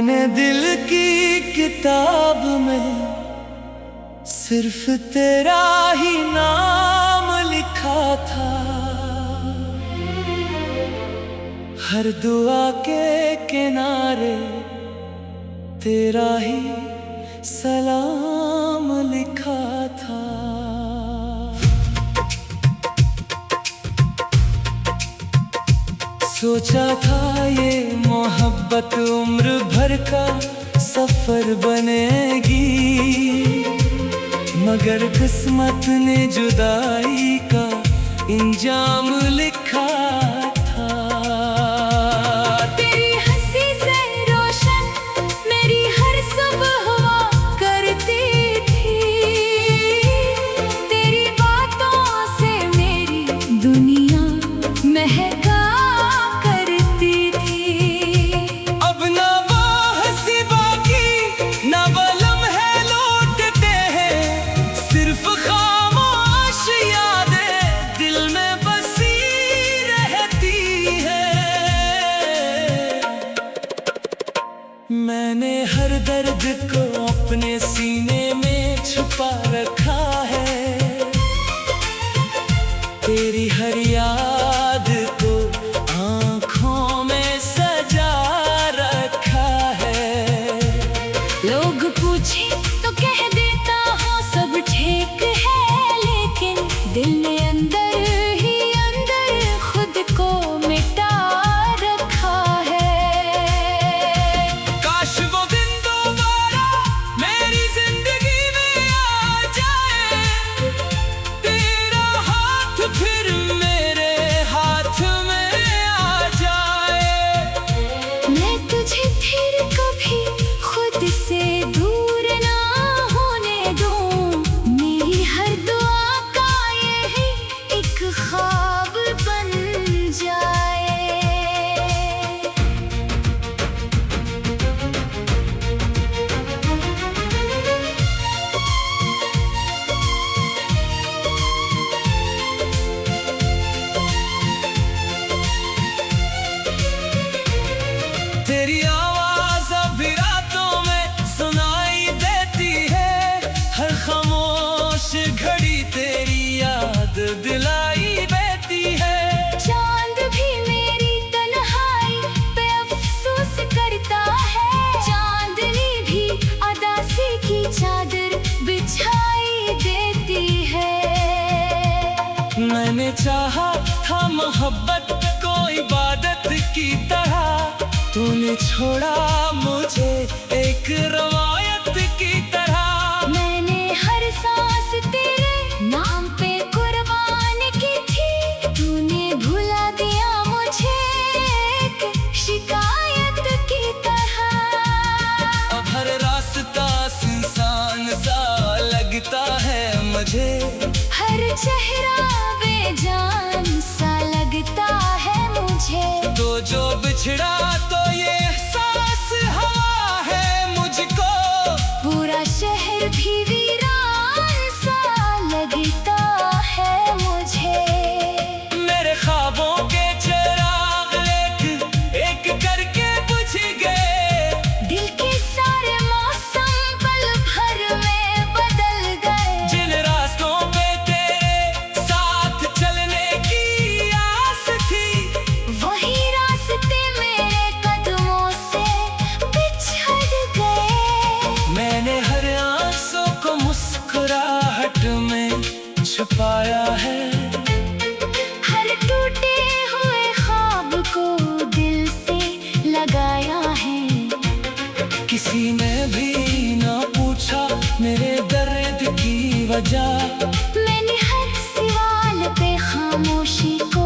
मैंने दिल की किताब में सिर्फ तेरा ही नाम लिखा था। हर दुआ के किनारे तेरा ही सलाम लिखा था। सोचा था ये मोहब्बत उम्र भर का सफर बनेगी, मगर किस्मत ने जुदाई का इंजाम लिखा था। तेरी हंसी से रोशन मेरी हर सुबह हुआ करती थी। तेरी बातों से मेरी दुनिया महका करती थी। अब ना वो हंसी बाकी ना वो लम्हे लौटते हैं, सिर्फ खामोश यादें दिल में बसी रहती है। मैंने हर दर्द को अपने सीने में छुपा रखा है, तेरी हर याद को आँखों में सजा रखा है। लोग पूछे तो कह देता हूँ सब ठीक है, लेकिन दिल ने अंदर ही अंदर खुद को मिटा रखा है। काश वो दिन दोबारा मेरी जिंदगी में आ जाए, तेरा हाथ फिर मेरे हाथ में आ जाए। मैं तुझे फिर कभी खुद से दूर ना होने दूं, मेरी हर दुआ का यही एक ख्वाब बन जाए। तेरी आवाज अभी रातों में सुनाई देती है, हर खामोश घड़ी तेरी याद दिलाई देती है। चांद भी मेरी तन्हाई पे अफसोस करता है, चांदनी भी उदासी की चादर बिछाई देती है। मैंने चाहा था मोहब्बत को इबादत की तरह, तूने छोड़ा मुझे एक रवायत की तरह। मैंने हर सांस तेरे नाम पे कुर्बान की थी, तूने भुला दिया मुझे एक शिकायत की तरह। अब हर रास्ता सुनसान सा लगता है मुझे, हर चेहरा बेजान सा लगता है मुझे। तो जो बिछड़ा तो ये एहसास हुआ है मुझको, पूरा शहर भी वीरान सा लगता है मुझे। मेरे ख्वाबों के चिराग एक करके बुझ गए, दिल के सारे मौसम पल भर में बदल गए। जिन रास्तों पे तेरे साथ चलने की आस थी, वही रास्ते मेरे कदमों से बिछड़ गए। मैंने हर आंसू को मुस्कुराहट में छुपाया है। हर टूटे हुए ख्वाब को दिल से लगाया है। किसी ने भी ना पूछा मेरे दर्द की वजह, मैंने हर सवाल पे खामोशी को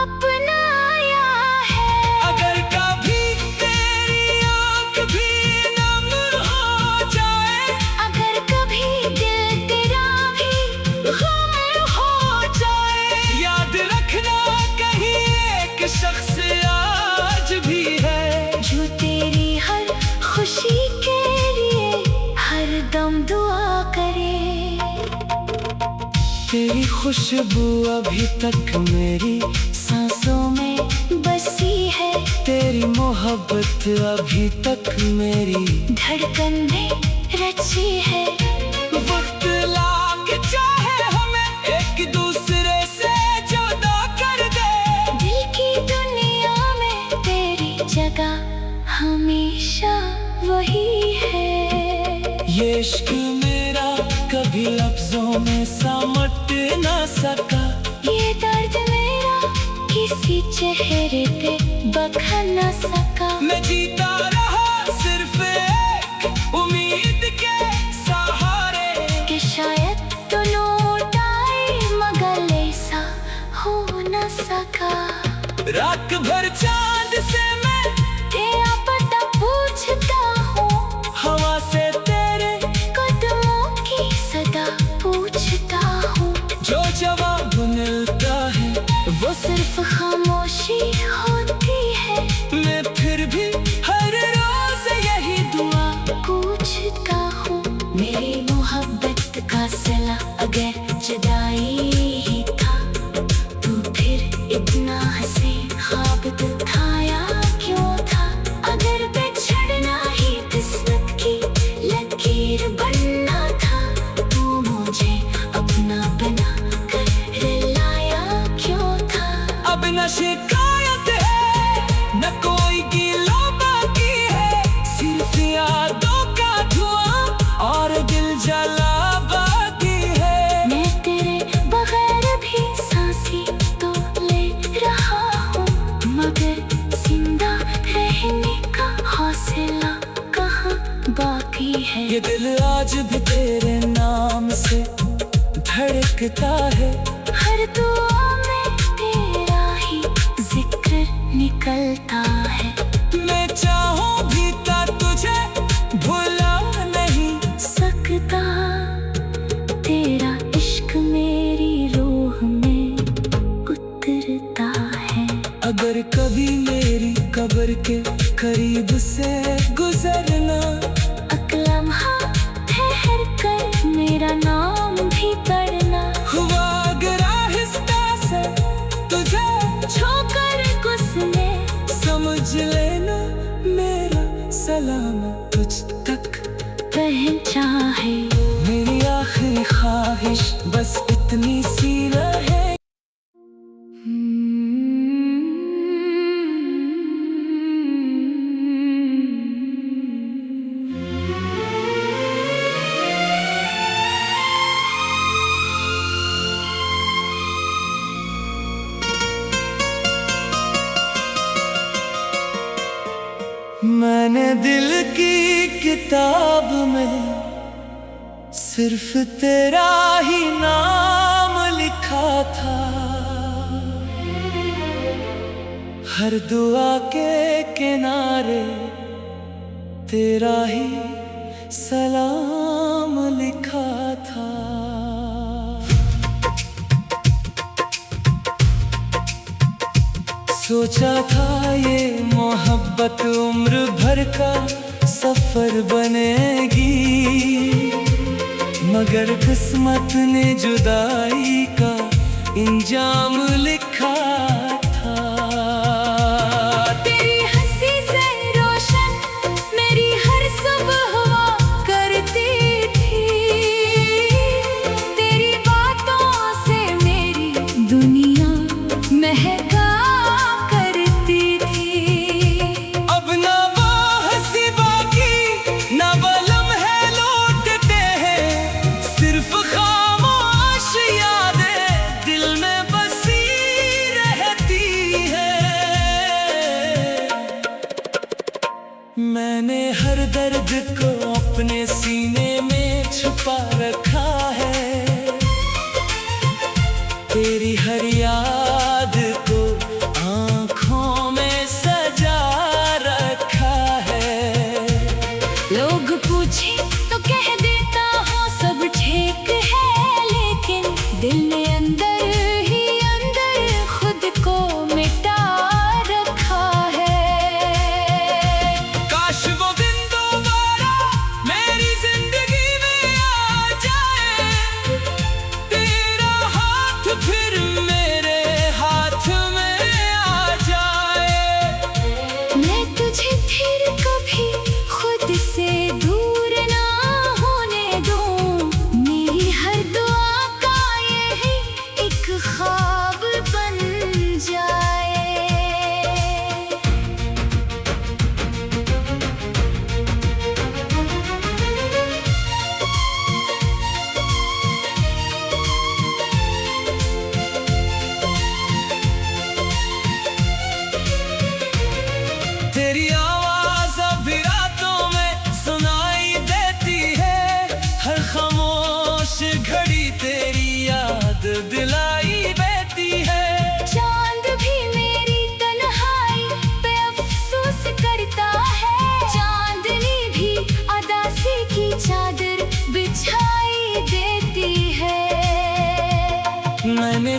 अपनाया है। अगर कभी तेरी आँख भी नम हो जाए, अगर कभी दिल तेरा भी गम हो जाए, याद रखना कहीं एक शख्स आज भी है, जो तेरी हर खुशी के लिए हर दम दुआ करे। तेरी खुशबू अभी तक मेरी सांसों में बसी है। तेरी मोहब्बत अभी तक मेरी धड़कन में रची है। वक्त लाख चाहे हमें एक दूसरे से जुदा कर दे, दिल की दुनिया में तेरी जगह हमेशा वही है। ये इश्क मेरा कभी लफ्जों में समट ना सका, ये दर्द मेरा किसी चेहरे पे बखा न सका। मैं जीता रहा सिर्फ एक उम्मीद के सहारे, कि शायद तो लौट आए मगर ऐसा हो न सका। रात भर चांद से मैं तेरा पता पूछता हूँ, हवा से तेरे कदमों की सदा पूछता हूँ। जो जवाब मिलता है वो सिर्फ खामोशी होती है। मैं फिर भी हर रोज यही दुआ पूछता हूँ, मेरी मोहब्बत का सिला अगर जुदाई ही था, तू फिर इतना हंसे ख्वाब दिखाया क्यों था। अगर बिछड़ना ही किस्मत की लकीर बनना था, तू मुझे अपना बना कर लाया क्यों था। अब न शिकायत है न कोई गिला बाकी है, सिर्फ यादों का धुआं और दिल जला बाकी है। मैं तेरे बगैर भी सांसी तो ले रहा हूँ, मगर जिंदा रहने का हौसला कहाँ बाकी है। ये दिल आज भी तेरे नाम से धड़कता है, हर दुआ में तेरा ही जिक्र निकलता है। मैं चाहूं भी ता तुझे भुला नहीं सकता, तेरा इश्क मेरी रूह में उतरता है। अगर कभी मेरी कब्र के करीब से गुजरना, अकलम्हा ठहर कर मेरा नाम भी पढ़ना। हुआ अगर आहिस्ता से तुझे छोकर उसने समझ लेना, मेरा सलाम तुझ तक पहुंचा है। मेरी आखिरी ख्वाहिश बस इतनी सी रहे। मैंने दिल की किताब में सिर्फ तेरा ही नाम लिखा था, हर दुआ के किनारे तेरा ही सलाम लिखा था। सोचा था ये मोहब्बत उम्र भर का सफर बनेगी, मगर किस्मत ने जुदाई का इंजाम लिखा था। तेरी हंसी से रोशन मेरी हर सुबह हुआ करती थी, तेरी बातों से मेरी दुनिया महका करती थी। अब ना वो हंसी बाकी ना वो लम्हे लौटते हैं, सिर्फ खामोश यादें दिल में बसी रहती है। मैंने हर दर्द को अपने सीने में छुपा रखा है, तेरी हर याद को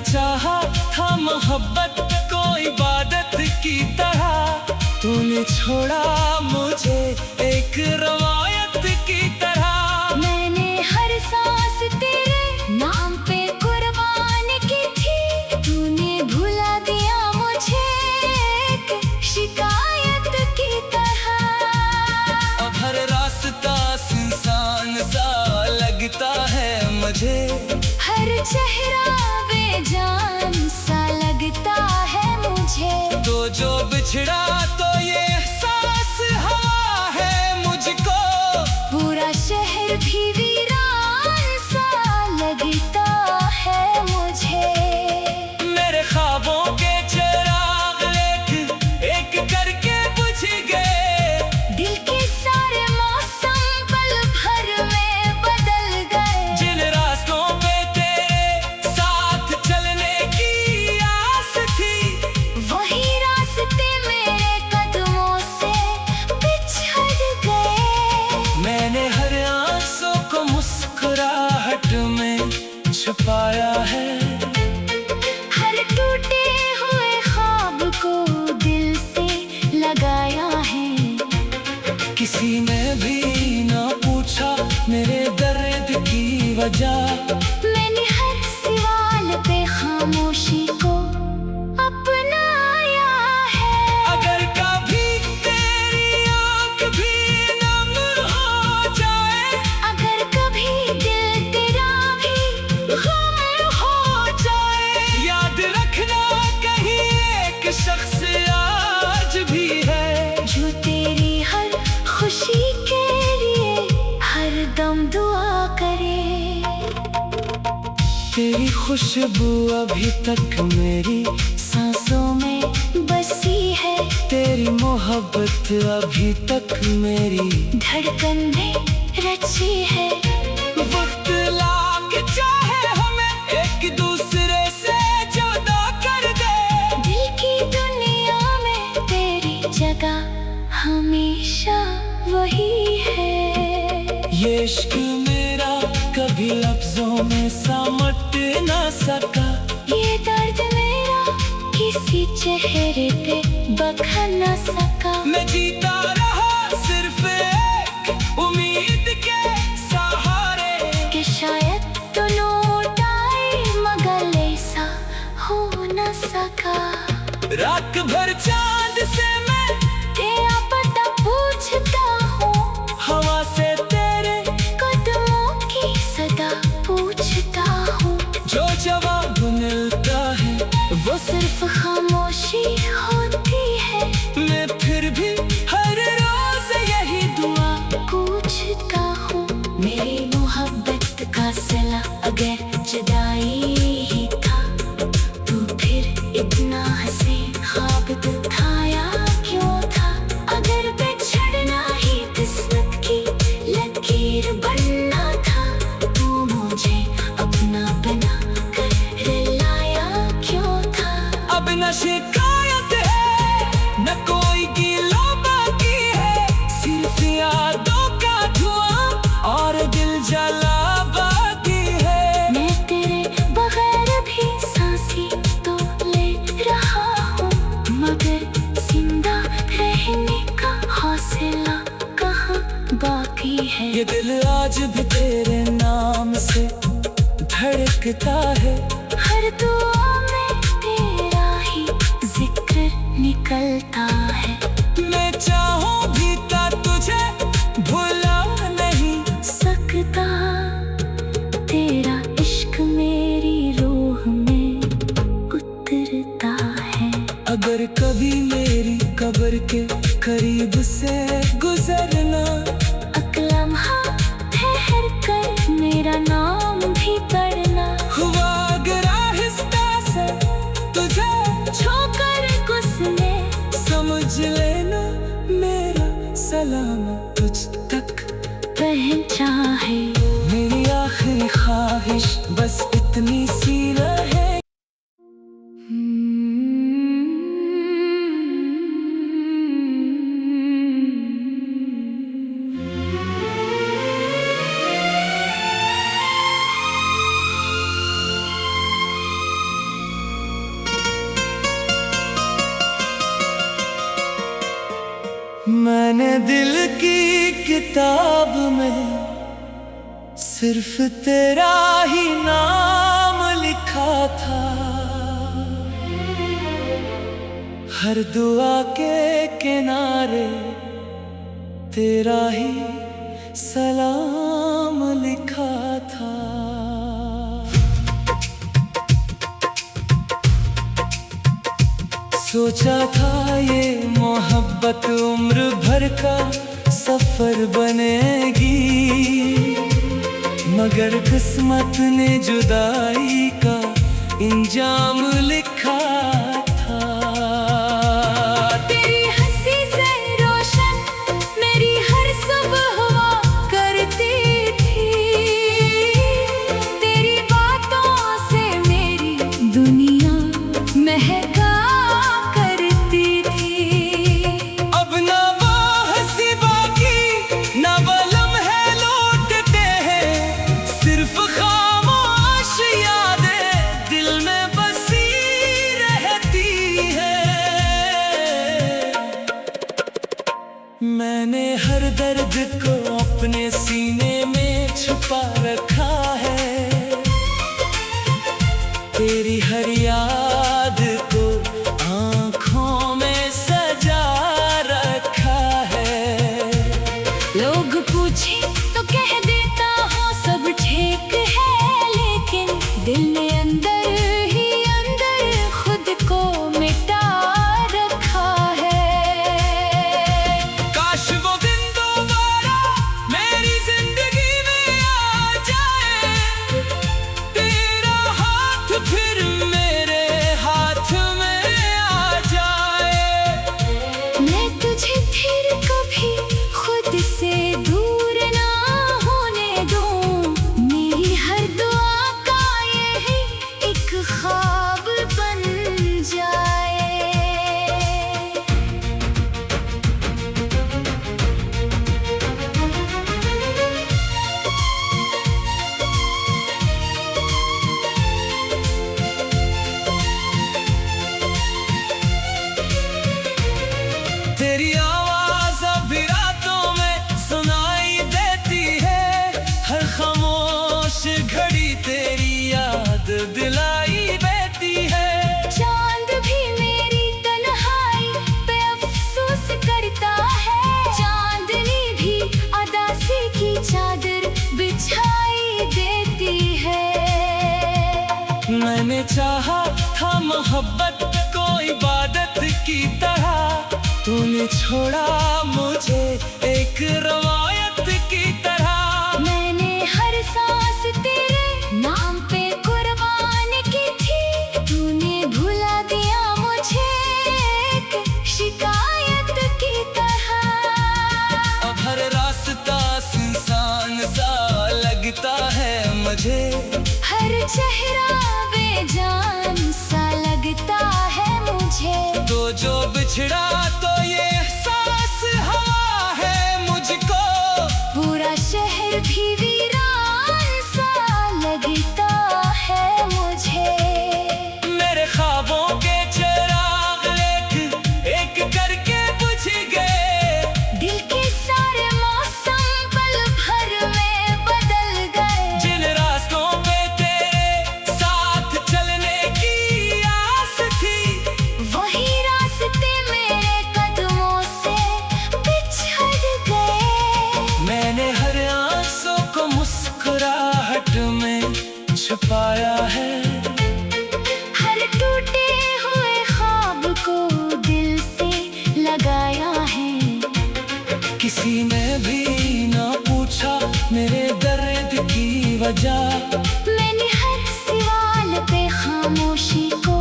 चाहा था मोहब्बत को इबादत की तरह, तूने छोड़ा मुझे एक रवायत की तरह। मैंने हर सांस तेरे नाम पे कुर्बान की थी, तूने भुला दिया मुझे एक शिकायत की तरह। अब हर रास्ता सुनसान सा लगता है मुझे, हर चेहरा बेजान सा लगता है मुझे। तो जो बिछड़ा तो ये एहसास हुआ है मुझको, पूरा शहर भी वीरान सा लगता है मुझे। मेरे ख्वाबों के चिराग एक करके बुझ गए, दिल के सारे मौसम पल भर में बदल गए। जिन रास्तों पे तेरे साथ चलने की आस थी, वही रास्ते मेरे कदमों से बिछड़ गए। मैंने हर आंसू को मुस्कुराहट में छुपाया है, हर टूटे हुए ख्वाब को दिल से लगाया है। किसी ने भी ना पूछा मेरे दर्द की वजह, मैंने हर सवाल पे खामोशी को अपनाया है। अगर कभी तेरी आँख भी नम हो जाए, अगर कभी दिल तेरा भी गम हो जाए, याद रखना कहीं एक शख्स आज भी है, जो तेरी हर खुशी के लिए हर दम दुआ करे। तेरी खुशबू अभी तक मेरी सांसों में बसी है, तेरी मोहब्बत अभी तक मेरी धड़कन में रची है। वक्त लाके चाहे हमें एक दूसरे से जुदा कर दे, दिल की दुनिया में तेरी जगह हमेशा वही है। ये इश्क मेरा कभी लफ्जों में समट ना सका, ये दर्द मेरा किसी चेहरे पे बखा न सका। मैं जीता रहा सिर्फ एक उम्मीद के सहारे, कि शायद तो लौट आए मगर ऐसा हो न सका। रात भर चांद से मैं तेरा पता पूछता हूँ, हवा से तेरे कदमों की सदा पूछता हूँ। जो जवाब मिलता है वो सिर्फ खामोशी होती है, मैं फिर भी हर रोज यही दुआ पूछता हूँ। मेरी मोहब्बत का सिला अगर जुदाई ही था, तू फिर इतना हंसे ख्वाब दिखाया क्यों था। अगर बिछड़ना ही किस्मत की लकीर बनना था, तू मुझे अपना बना कर लाया क्यों था। अब न शिकायत है न कोई गिला बाकी है, सिर्फ यादों का धुआं और दिल जला बाकी है। मैं तेरे बगैर भी सांसी तो ले रहा हूँ, मगर जिंदा रहने का हौसला कहाँ बाकी है। ये दिल आज भी तेरे नाम से धड़कता है, हर दुआ में तेरा ही जिक्र निकलता है। मैं चाहूं भी ता तुझे भुला नहीं सकता, तेरा इश्क मेरी रूह में उतरता है। अगर कभी मेरी कब्र के करीब से गुजरना, लम्हा ठहर कर मेरा नाम भी पढ़ना। हुआ अगर आहिस्ता से तुझे छोकर उसने समझ लेना, मेरा सलाम तुझ तक पहुंचा है। मेरी आखिरी ख्वाहिश बस इतनी सी रहे। मैंने दिल की किताब में सिर्फ तेरा ही नाम लिखा था। हर दुआ के किनारे तेरा ही सलाम लिखा था। सोचा था ये मोहब्बत उम्र भर का सफर बनेगी, मगर किस्मत ने जुदाई का इंजाम लिखा था। तेरी हंसी से रोशन मेरी हर सुबह हुआ करती थी, तेरी बातों से मेरी दुनिया महका करती थी। अब ना वो हंसी बाकी ना वो लम्हे लौटते हैं, सिर्फ खामोश यादें दिल में बसी रहती है। मैंने हर दर्द को अपने सीने में छुपा रखा है, तेरी हर याद को आँखों में सजा रखा है। लोग पूछे तो कह देता हूँ सब ठीक है, लेकिन दिल ने अंदर ही अंदर खुद को मिटा रखा है। काश वो दिन दोबारा मेरी जिंदगी में आ जाए, तेरा हाथ फिर मेरे हाथ में आ जाए। मैं तुझे फिर कभी खुद से दूर ना होने दूं, मेरी हर दुआ का यही एक ख्वाब बन जाए। तेरी आवाज अभी रातों में सुनाई देती है, हर खामोश घड़ी तेरी याद दिलाई देती है। चांद भी मेरी तन्हाई पे अफसोस करता है, चांदनी भी अदासी की चादर बिछाई देती है। मैंने चाहा था मोहब्बत को इबादत की तरह, तूने छोड़ा मुझे एक रवायत की तरह। मैंने हर सांस तेरे नाम पे कुर्बान की थी, तूने भुला दिया मुझे एक शिकायत की तरह। अब हर रास्ता सुनसान सा लगता है मुझे, हर चेहरा बेजान सा लगता है मुझे। तो जो बिछड़ा तो ये एहसास हुआ है मुझको, पूरा शहर भी वीरान सा लगता है मुझे। मेरे ख्वाबों के चिराग एक करके बुझ गए, दिल के सारे मौसम पल भर में बदल गए। जिन रास्तों पे तेरे साथ चलने की आस थी, वही रास्ते मेरे कदमों से बिछड़ गए। मैंने हर आंसू को मुस्कुराहट में छुपाया है। हर टूटे हुए ख्वाब को दिल से लगाया है। किसी ने भी ना पूछा मेरे दर्द की वजह, मैंने हर सवाल पे खामोशी को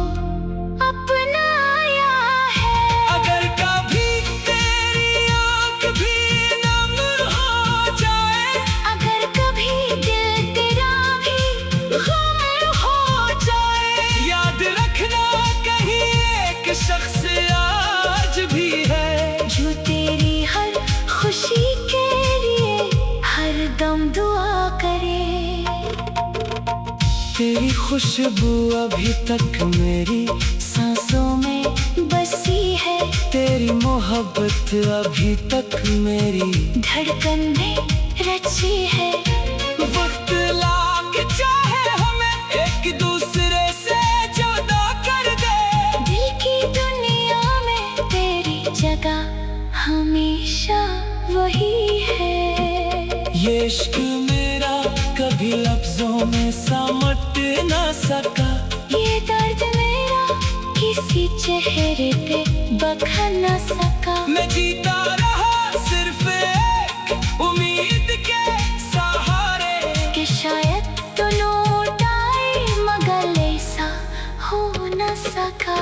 अपनाया है। अगर कभी तेरी आँख भी नम हो जाए, अगर कभी दिल तेरा भी गम हो जाए, याद रखना कहीं एक शख्स आज भी है, जो तेरी हर खुशी के लिए हर दम दुआ करे। तेरी खुशबू अभी तक मेरी सांसों में बसी है, तेरी मोहब्बत मोहब्बत अभी तक मेरी धड़कन में रची है। वक्त लाके चाहे हमें एक दूसरे से जुदा कर दे, दिल की दुनिया में तेरी जगह हमेशा वही है। ये इश्क मेरा कभी लफ्जों में समट ना सका, ये दर्द मेरा किसी चेहरे पे बखा न सका। मैं जीता रहा सिर्फ एक उम्मीद के सहारे, कि शायद तो लौट आए मगर ऐसा हो न सका।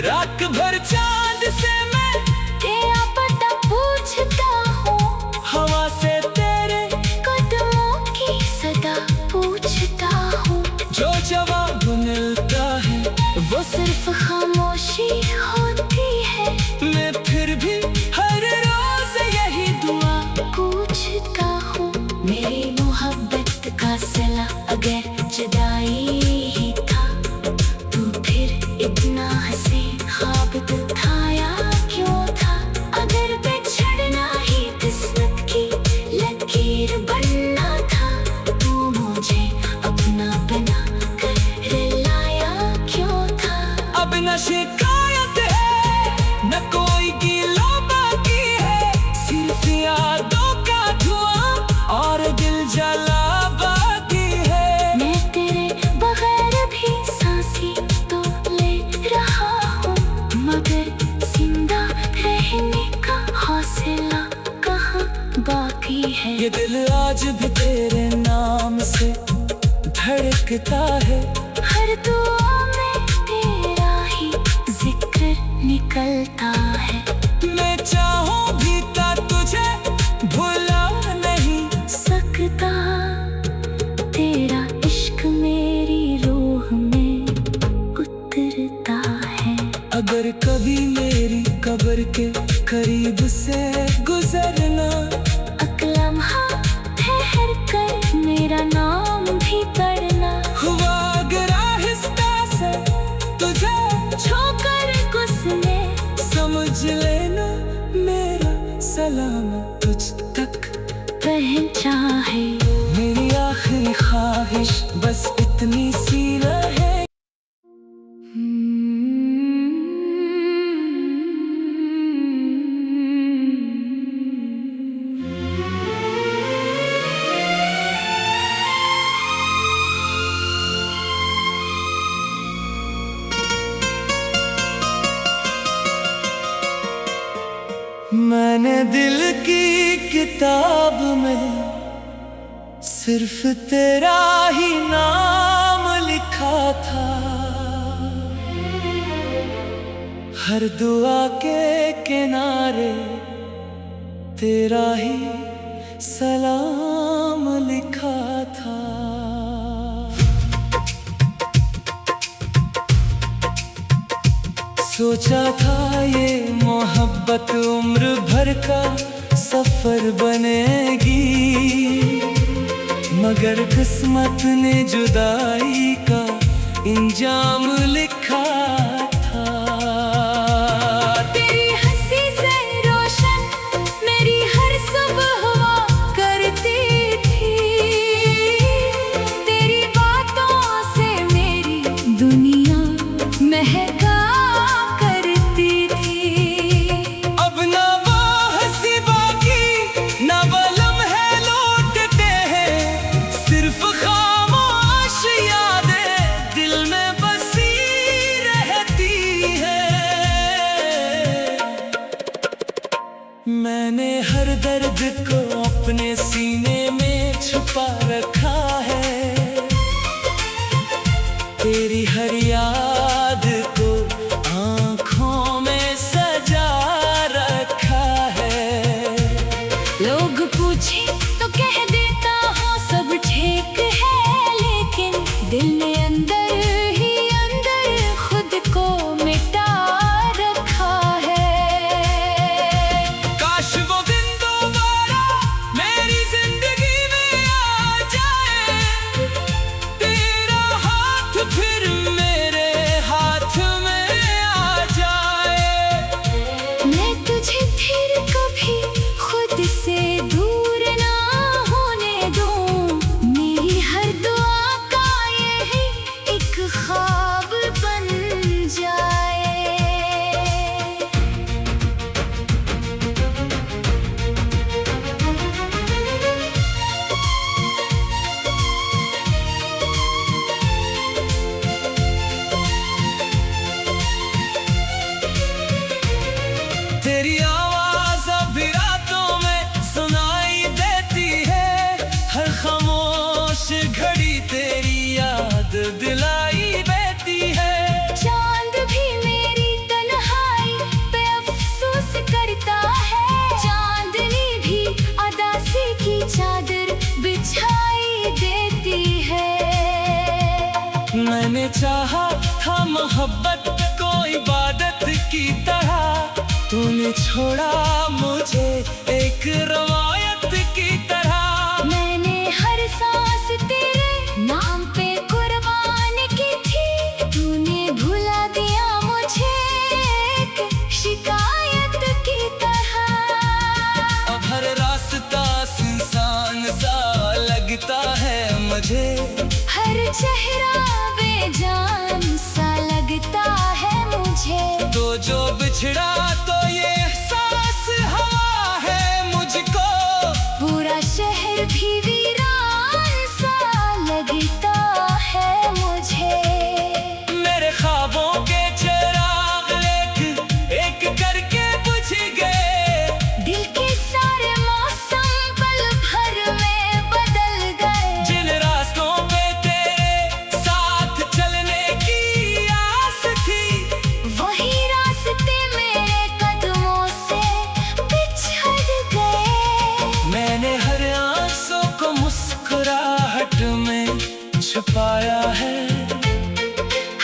रात भर चांद से मैं तेरा पता पूछता हूँ, हवा से तेरे कदमों की सदा पूछता हूँ। जो जवाब मिलता है वो सिर्फ खामोशी होती है। मैं फिर भी हर रोज यही दुआ पूछता हूँ, मेरी मोहब्बत का सिला अगर जुदाई ही था, तू फिर इतना हंसे ख्वाब दिखाया क्यों था। अगर बिछड़ना ही किस्मत की लकीर बनना था, तू मुझे अपना बना कर लाया क्यों था। अब न शिकायत है न कोई गिला बाकी है, सिर्फ यादों का धुआं और दिल जला बाकी है। मैं तेरे बगैर भी सांसी तो ले रहा हूँ, मगर जिंदा रहने का हौसला कहाँ बाकी है। ये दिल आज भी तेरे नाम से धड़कता है, हर दुआ में तेरा ही जिक्र निकलता है। मैं चाहूं भी ता तुझे भुला नहीं सकता, तेरा इश्क मेरी रूह में उतरता है। अगर कभी मेरी कब्र के करीब से गुजरना, अकलम्हा ठहर कर मेरा नाम भी पढ़ना। हुआ अगर आहिस्ता से तुझे छोकर उसने समझ लेना, मेरा सलाम तुझ तक पहुंचा है। मेरी आखिरी ख्वाहिश बस इतनी सी रहे। मैंने दिल की किताब में सिर्फ तेरा ही नाम लिखा था, हर दुआ के किनारे तेरा ही सलाम लिखा था। सोचा था ये मोहब्बत उम्र भर का सफर बनेगी, मगर किस्मत ने जुदाई का इंजाम लिखा था। तेरी हंसी से रोशन मेरी हर सुबह हुआ करती थी, तेरी बातों से मेरी दुनिया महका करती थी। अब ना वो हंसी बाकी ना वो लम्हे लौटते हैं, सिर्फ खामोश यादें दिल में बसी रहती है। मैंने हर दर्द को अपने सीने में छुपा रखा है, तेरी हर याद को आँखों में सजा रखा है। लोग पूछे तो कह देता हूँ सब ठीक है, लेकिन दिल ने अंदर ही अंदर खुद को मिटा रखा है। काश वो दिन दोबारा तेरी आवाज अभी रातों में सुनाई देती है, हर खामोश घड़ी तेरी याद दिलाई देती है। चांद भी मेरी तन्हाई पे अफसोस करता है, चांदनी भी उदासी की चादर बिछाई देती है। मैंने चाहा था मोहब्बत को इबादत की तरह, तूने छोड़ा मुझे एक रवायत की तरह। मैंने हर सांस तेरे नाम पे कुर्बान की थी, तूने भुला दिया मुझे एक शिकायत की तरह। अब हर रास्ता सुनसान सा लगता है मुझे, हर चेहरा बेजान सा लगता है मुझे। तो जो बिछड़ा तो ये एहसास हुआ है मुझको, पूरा शहर भी वीरान सा लगता है मुझे। मेरे ख्वाबों के चिराग एक करके बुझ गए, दिल के सारे मौसम पल भर में बदल गए। जिन रास्तों पे तेरे साथ चलने की आस थी, वही रास्ते मेरे कदमों से बिछड़ गए। मैंने हर आंसू को मुस्कुराहट में छुपाया है,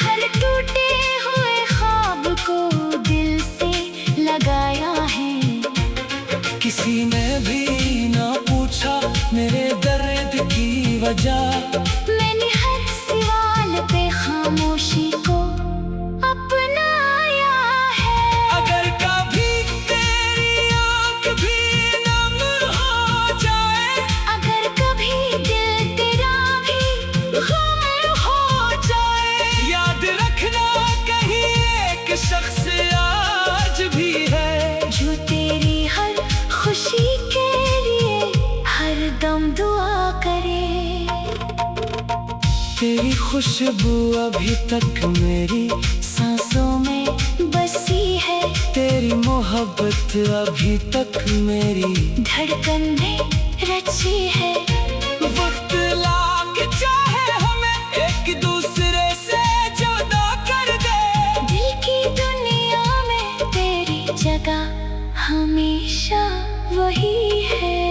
हर टूटे हुए ख्वाब को दिल से लगाया है। किसी ने भी ना पूछा मेरे दर्द की वजह, मैंने हर सवाल पे खामोशी को अपनाया है। अगर कभी तेरी आँख भी नम हो जाए, अगर कभी दिल तेरा भी गम हो जाए, याद रखना कहीं एक शख्स आज भी है, जो तेरी हर खुशी के लिए हर दम दुआ करे। तेरी खुशबू अभी तक मेरी सांसों में बसी है, तेरी मोहब्बत अभी तक मेरी धड़कन में रची है। वक्त लाग चाहे हमें एक दूसरे से जुदा कर दे, दिल की दुनिया में तेरी जगह हमेशा वही है।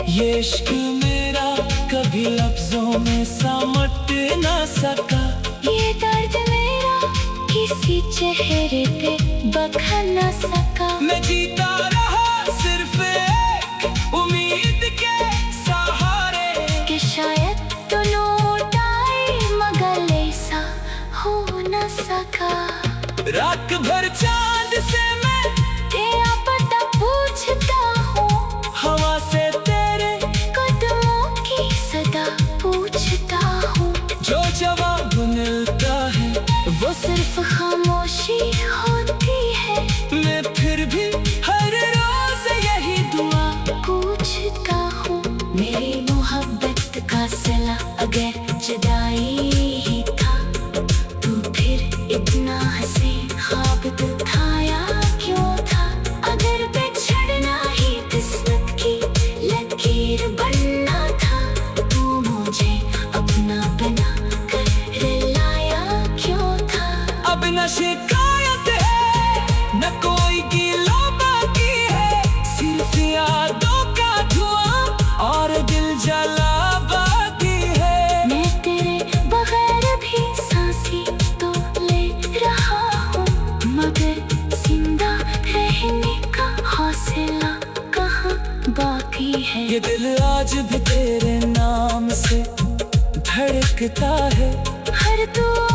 ये इश्क मेरा कभी लफ्जों में समट ना सका, ये दर्द मेरा किसी चेहरे पे बखा न सका। मैं जीता रहा सिर्फ एक उम्मीद के सहारे, कि शायद तो लौट आए मगर ऐसा हो न सका। रात भर चांद से मैं तेरा पता पूछता हूँ, हवा से तेरे कदमों की सदा पूछता हूँ। जो जवाब मिलता है वो सिर्फ खामोशी होती है। मैं फिर भी हर रोज यही दुआ पूछता हूँ, मेरी मोहब्बत का सिला अगर जुदाई ही था, तू फिर इतना हंसे ख्वाब दिखाया क्यों था। अगर बिछड़ना ही किस्मत की लकीर बनना था, तू मुझे अपना बना कर लाया क्यों था। अब न शिकायत है न कोई गिला बाकी है, सिर्फ यादों का धुआं और दिल जला बाकी है। मैं तेरे बगैर भी सांसें तो ले रहा हूँ, मगर जिंदा रहने का हौसला कहाँ बाकी है। ये दिल आज भी तेरे नाम से धड़कता है, हर दुआ